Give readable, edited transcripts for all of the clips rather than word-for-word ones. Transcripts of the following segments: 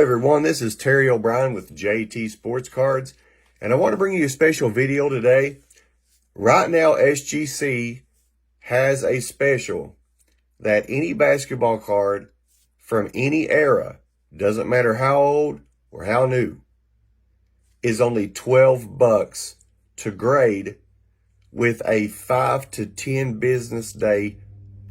everyone, this is Terry O'Brien with JT Sports Cards, and I want to bring you a special video today. Right now, SGC has a special that any basketball card from any era, doesn't matter how old or how new, is only $12 to grade with a 5 to 10 business day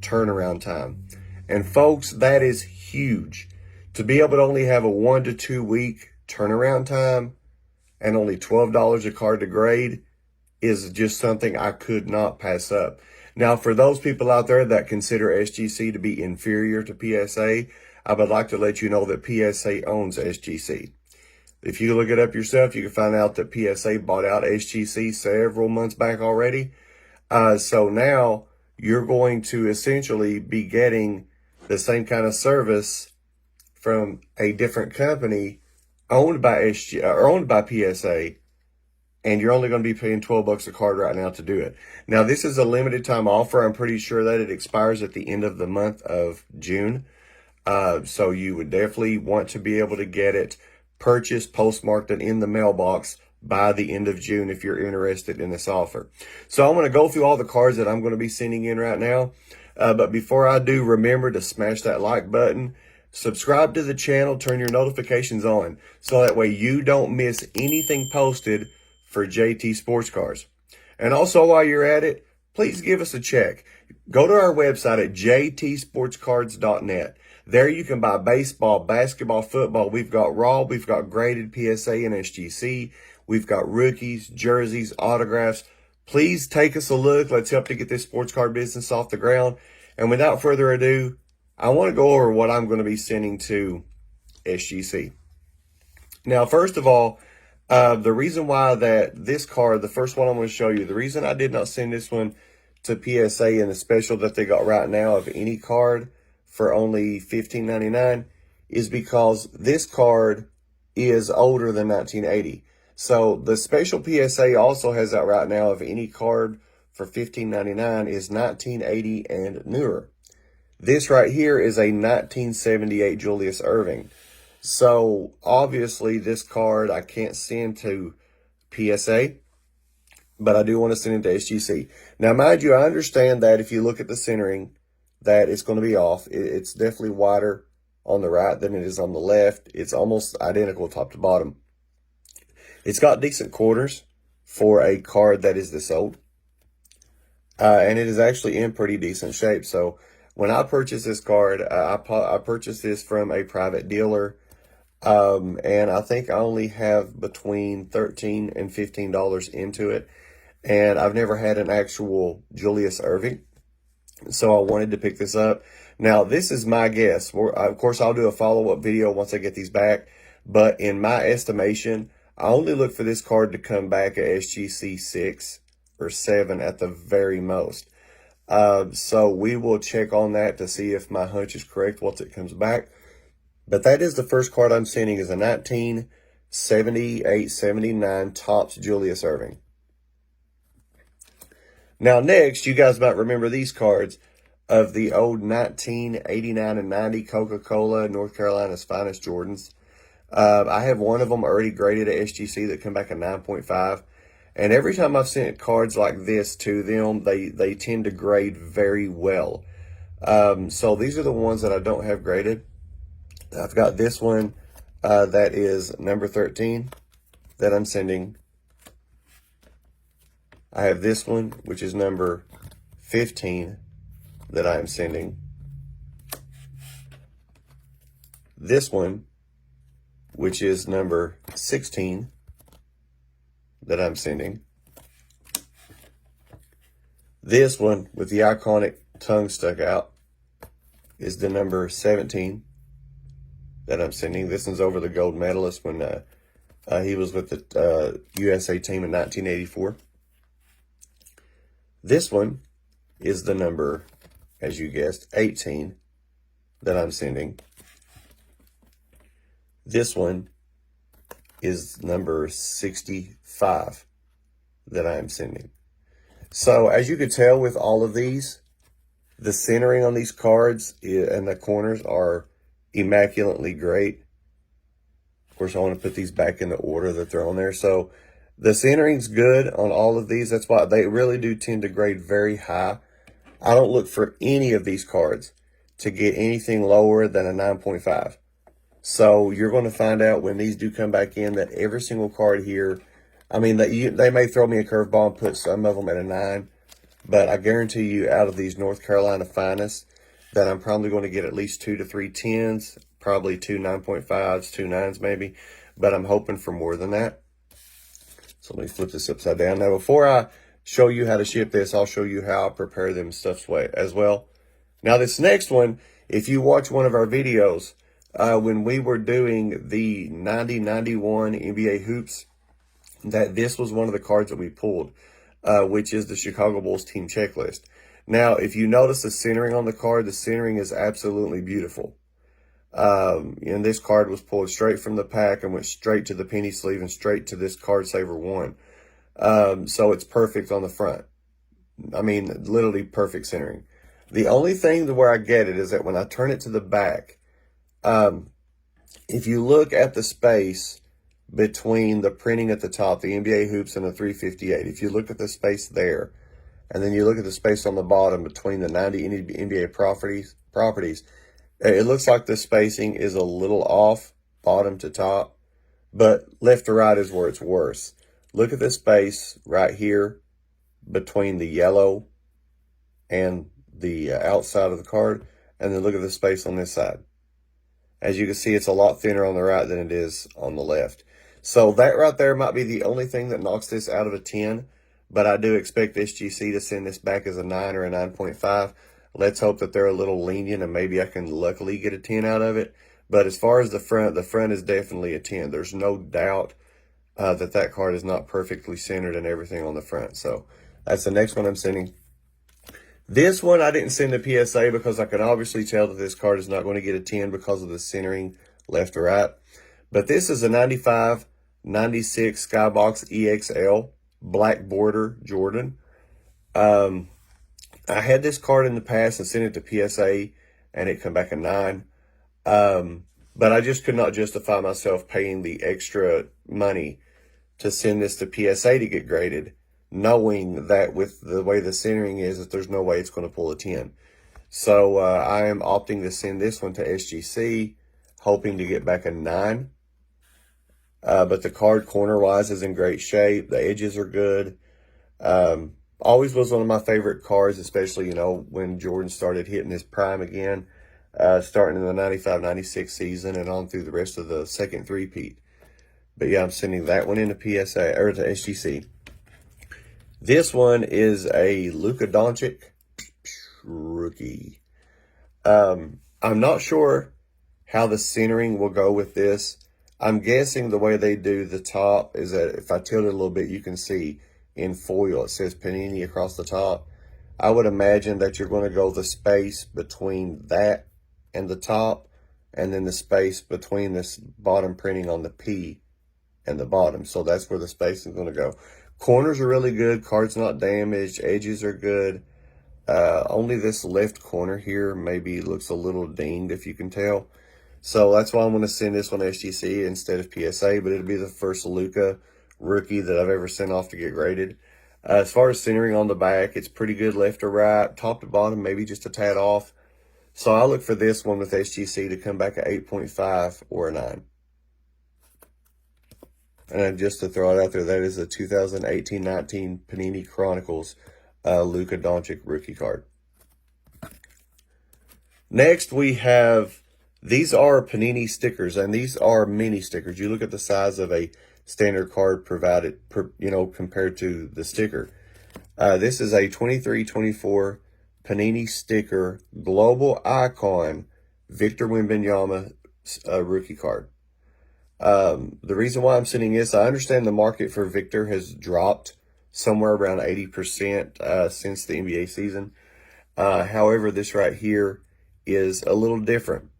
turnaround time. And folks, that is huge. To be able to only have a 1 to 2 week turnaround time and only $12 a card to grade is just something I could not pass up. Now, for those people out there that consider SGC to be inferior to PSA, I would like to let you know that PSA owns SGC. If you look it up yourself, you can find out that PSA bought out SGC several months back already. So now you're going to essentially be getting the same kind of service from a different company owned by PSA, and you're only going to be paying $12 a card right now to do it. Now, this is a limited time offer. I'm pretty sure that it expires at the end of the month of June. So you would definitely want to be able to get it purchased, postmarked, and in the mailbox by the end of June if you're interested in this offer. So I'm going to go through all the cards that I'm going to be sending in right now. But before I do, remember to smash that like button. Subscribe to the channel, turn your notifications on, so that way you don't miss anything posted for JT Sports Cards. And also, while you're at it, please give us a check. Go to our website at jtsportscards.net. There you can buy baseball, basketball, football. We've got raw, we've got graded PSA and SGC. We've got rookies, jerseys, autographs. Please take us a look. Let's help to get this sports card business off the ground. And without further ado, I want to go over what I'm going to be sending to SGC. Now, first of all, the reason why that this card, the first one I'm going to show you, the reason I did not send this one to PSA in the special that they got right now of any card for only $15.99 is because this card is older than 1980. So the special PSA also has that right now of any card for $15.99 is 1980 and newer. This right here is a 1978 Julius Erving. So obviously this card I can't send to PSA, but I do want to send it to SGC. Now, mind you, I understand that if you look at the centering, that it's going to be off. It's definitely wider on the right than it is on the left. It's almost identical top to bottom. It's got decent corners for a card that is this old. And it is actually in pretty decent shape. So when I purchased this card, I purchased this from a private dealer. And I think I only have between $13 and $15 into it. And I've never had an actual Julius Erving. So I wanted to pick this up. Now, this is my guess. Of course, I'll do a follow-up video once I get these back. But in my estimation, I only look for this card to come back at SGC 6 or 7 at the very most. So we will check on that to see if my hunch is correct once it comes back. But that is the first card I'm sending is a 1978-79 Topps Julius Erving. Now next, you guys might remember these cards of the old 1989 and 90 Coca-Cola North Carolina's Finest Jordans. I have one of them already graded at SGC that come back at 9.5. And every time I've sent cards like this to them, they tend to grade very well. So these are the ones that I don't have graded. I've got this one that is number 13 that I'm sending. I have this one, which is number 15 that I am sending. This one, which is number 16 that I'm sending. This one with the iconic tongue stuck out is the number 17 that I'm sending. This one's over the gold medalist when he was with the USA team in 1984. This one is the number, as you guessed, 18 that I'm sending. This one is number 65 that I am sending. So as you can tell with all of these, the centering on these cards and the corners are immaculately great. course, I want to put these back in the order that they're on there. So the centering's good on all of these. That's why they really do tend to grade very high. I don't look for any of these cards to get anything lower than a 9.5. So you're going to find out when these do come back in that every single card here, I mean, they may throw me a curveball and put some of them at a 9, but I guarantee you out of these North Carolina finest that I'm probably going to get at least 2 to 3 10s, probably 2 9.5s, 2 9s maybe, but I'm hoping for more than that. So let me flip this upside down. Now, before I show you how to ship this, I'll show you how I prepare them stuff as well. Now, this next one, if you watch one of our videos, when we were doing the 90-91 NBA hoops, that this was one of the cards that we pulled, which is the Chicago Bulls team checklist. Now, if you notice the centering on the card, the centering is absolutely beautiful. And this card was pulled straight from the pack and went straight to the penny sleeve and straight to this card saver 1. So it's perfect on the front. I mean, literally perfect centering. The only thing where I get it is that when I turn it to the back, if you look at the space between the printing at the top, the NBA hoops and the 358, if you look at the space there, and then you look at the space on the bottom between the 90 NBA properties, it looks like the spacing is a little off, bottom to top, but left to right is where it's worse. Look at the space right here between the yellow and the outside of the card, and then look at the space on this side. As you can see, it's a lot thinner on the right than it is on the left. So that right there might be the only thing that knocks this out of a 10, but I do expect SGC to send this back as a 9 or a 9.5. Let's hope that they're a little lenient and maybe I can luckily get a 10 out of it. But as far as the front is definitely a 10. There's no doubt that card is not perfectly centered and everything on the front. So that's the next one I'm sending. This one I didn't send a PSA because I can obviously tell that this card is not going to get a 10 because of the centering left to right. But this is a 95-96 Skybox EXL black border Jordan. I had this card in the past and sent it to PSA and it come back a 9. But I just could not justify myself paying the extra money to send this to PSA to get graded, knowing that with the way the centering is, that there's no way it's going to pull a 10. So I am opting to send this one to SGC, hoping to get back a 9. But the card corner-wise is in great shape. The edges are good. Always was one of my favorite cards, especially, when Jordan started hitting his prime again, starting in the 95-96 season and on through the rest of the second three-peat. But yeah, I'm sending that one into PSA, or to SGC. This one is a Luka Doncic rookie. I'm not sure how the centering will go with this. I'm guessing the way they do the top is that if I tilt it a little bit, you can see in foil, it says Panini across the top. I would imagine that you're going to go the space between that and the top, and then the space between this bottom printing on the P and the bottom. So that's where the space is going to go. Corners are really good. Card's not damaged. Edges are good. Only this left corner here maybe looks a little dinged, if you can tell. So that's why I'm going to send this one to SGC instead of PSA, but it'll be the first Luka rookie that I've ever sent off to get graded. As far as centering on the back, it's pretty good left to right, top to bottom, maybe just a tad off. So I look for this one with SGC to come back at 8.5 or a 9. And just to throw it out there, that is a 2018-19 Panini Chronicles Luka Doncic rookie card. Next, we have, these are Panini stickers, and these are mini stickers. You look at the size of a standard card provided, compared to the sticker. This is a 23-24 Panini sticker global icon Victor Wembanyama rookie card. The reason why I'm sending this, I understand the market for Victor has dropped somewhere around 80% since the NBA season. However, this right here is a little different.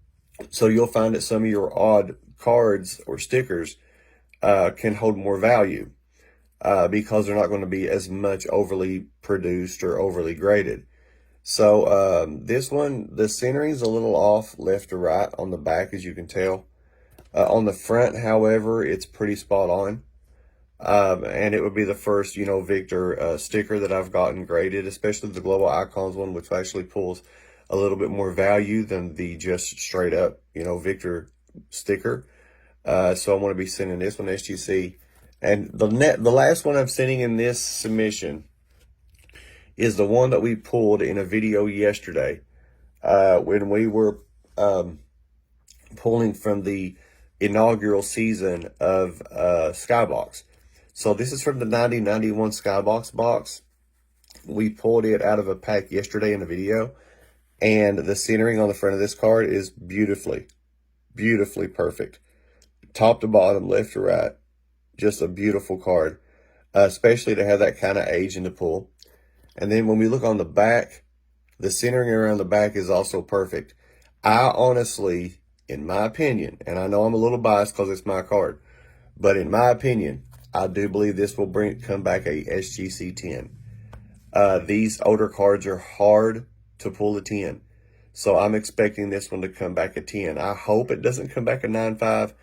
So you'll find that some of your odd cards or stickers can hold more value because they're not going to be as much overly produced or overly graded. So this one, the centering is a little off left to right on the back, as you can tell. On the front, however, it's pretty spot on. And it would be the first, Victor sticker that I've gotten graded, especially the Global Icons one, which actually pulls a little bit more value than the just straight up, Victor sticker. So I'm going to be sending this one SGC. And the last one I'm sending in this submission is the one that we pulled in a video yesterday, when we were pulling from the inaugural season of Skybox. So this is from the 9091 Skybox box. We pulled it out of a pack yesterday in a video, and the centering on the front of this card is beautifully perfect. Top to bottom, left to right, just a beautiful card, especially to have that kind of age in the pull. And then when we look on the back, the centering around the back is also perfect. I honestly, in my opinion, and I know I'm a little biased because it's my card, but in my opinion, I do believe this will come back a SGC 10. These older cards are hard to pull a 10. So I'm expecting this one to come back a 10. I hope it doesn't come back a 9.5.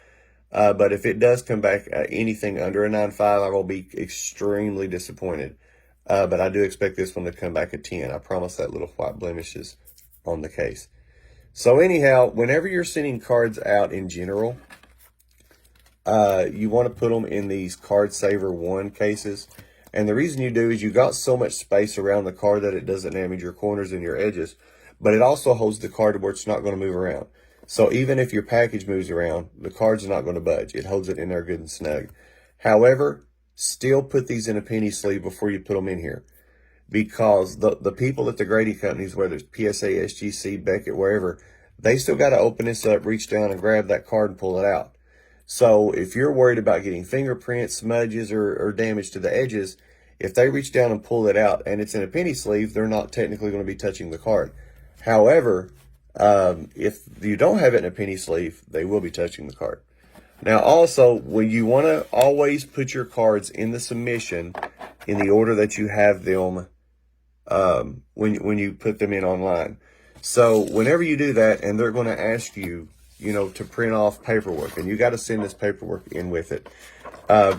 But if it does come back anything under a 9.5, I will be extremely disappointed. But I do expect this one to come back a 10. I promise that little white blemishes on the case. So anyhow, whenever you're sending cards out in general, you want to put them in these Card Saver 1 cases. And the reason you do is you got so much space around the card that it doesn't damage your corners and your edges. But it also holds the card where it's not going to move around. So even if your package moves around, the card's not going to budge. It holds it in there good and snug. However, still put these in a penny sleeve before you put them in here. Because the people at the grading companies, whether it's PSA, SGC, Beckett, wherever, they still got to open this up, reach down and grab that card and pull it out. So if you're worried about getting fingerprints, smudges, or damage to the edges, if they reach down and pull it out and it's in a penny sleeve, they're not technically going to be touching the card. However, if you don't have it in a penny sleeve, they will be touching the card. Now, also, when you want to always put your cards in the submission in the order that you have them when you put them in online. So whenever you do that, and they're going to ask you, to print off paperwork, and you got to send this paperwork in with it.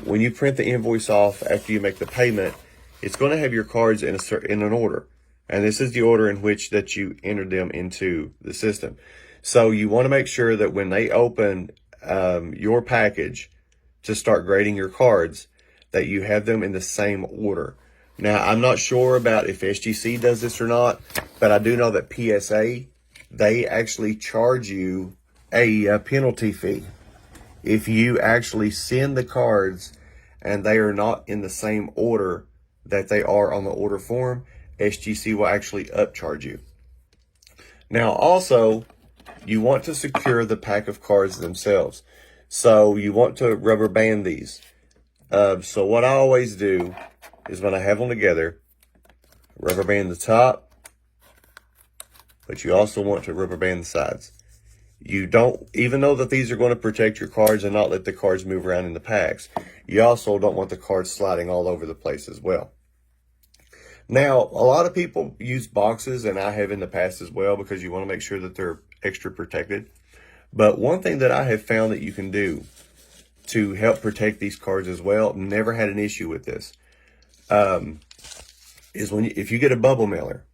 When you print the invoice off after you make the payment, it's going to have your cards in an order. And this is the order in which that you entered them into the system. So you want to make sure that when they open your package to start grading your cards, that you have them in the same order. Now, I'm not sure about if SGC does this or not, but I do know that PSA, they actually charge you a penalty fee if you actually send the cards and they are not in the same order that they are on the order form. SGC will actually upcharge you. Now, also, you want to secure the pack of cards themselves. So you want to rubber band these. So what I always do is when I have them together, rubber band the top, but you also want to rubber band the sides. You don't, even though that these are going to protect your cards and not let the cards move around in the packs, you also don't want the cards sliding all over the place as well. Now, a lot of people use boxes, and I have in the past as well, because you want to make sure that they're extra protected. But one thing that I have found that you can do to help protect these cards as well, never had an issue with this, is if you get a bubble mailer,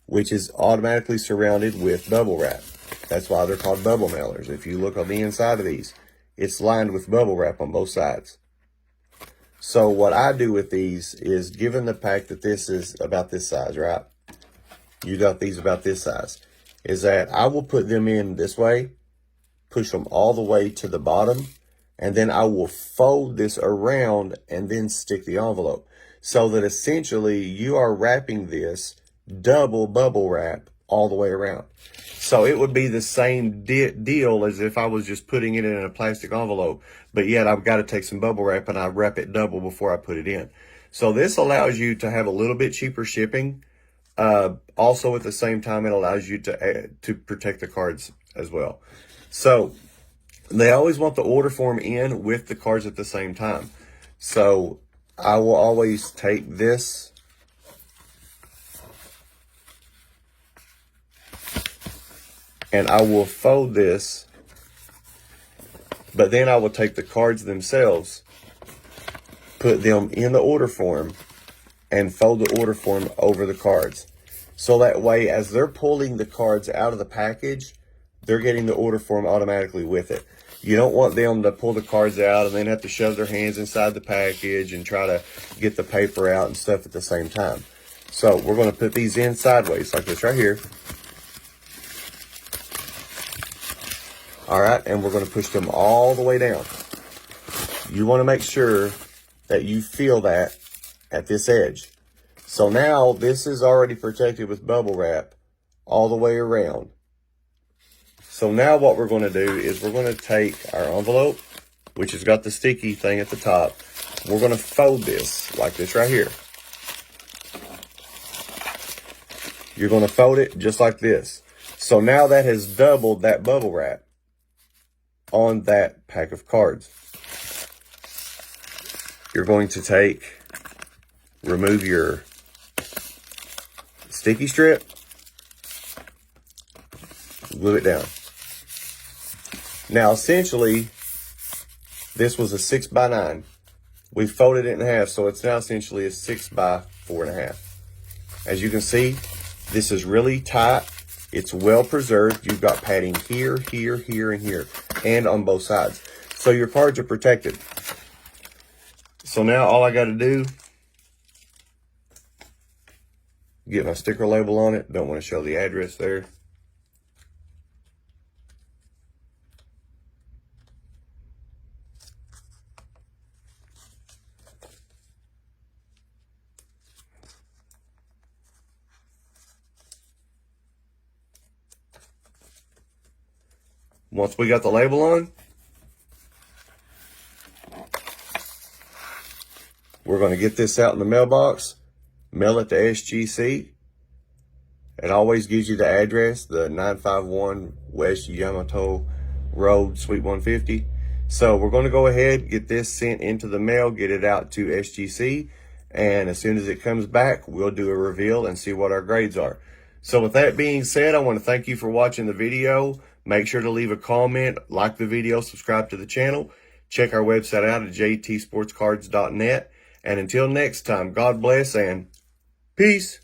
which is automatically surrounded with bubble wrap. That's why they're called bubble mailers. If you look on the inside of these, it's lined with bubble wrap on both sides. So what I do with these is, given the fact that this is about this size, right? You got these about this size, is that I will put them in this way, push them all the way to the bottom, and then I will fold this around and then stick the envelope. So that essentially you are wrapping this double bubble wrap all the way around. So it would be the same deal as if I was just putting it in a plastic envelope, but yet I've got to take some bubble wrap and I wrap it double before I put it in. So this allows you to have a little bit cheaper shipping. Also at the same time, it allows you to protect the cards as well. So they always want the order form in with the cards at the same time. So I will always take this and I will fold this But then I will take the cards themselves, put them in the order form, and fold the order form over the cards. So that way, as they're pulling the cards out of the package, they're getting the order form automatically with it. You don't want them to pull the cards out and then have to shove their hands inside the package and try to get the paper out and stuff at the same time. So we're going to put these in sideways like this right here. All right, and we're going to push them all the way down. You want to make sure that you feel that at this edge. So now this is already protected with bubble wrap all the way around. So now what we're going to do is we're going to take our envelope, which has got the sticky thing at the top. We're going to fold this like this right here. You're going to fold it just like this. So now that has doubled that bubble wrap on that pack of cards. You're going to remove your sticky strip, glue it down. Now, essentially, this was a 6x9. We folded it in half, so it's now essentially a 6x4.5. As you can see, this is really tight. It's well preserved. You've got padding here, here, here, and here, and on both sides. So your cards are protected. So now all I got to do, get my sticker label on it. Don't want to show the address there. Once we got the label on, we're going to get this out in the mailbox, mail it to SGC. It always gives you the address, the 951 West Yamato Road, Suite 150. So we're going to go ahead, get this sent into the mail, get it out to SGC. And as soon as it comes back, we'll do a reveal and see what our grades are. So with that being said, I want to thank you for watching the video. Make sure to leave a comment, like the video, subscribe to the channel. Check our website out at jtsportscards.net. And until next time, God bless and peace.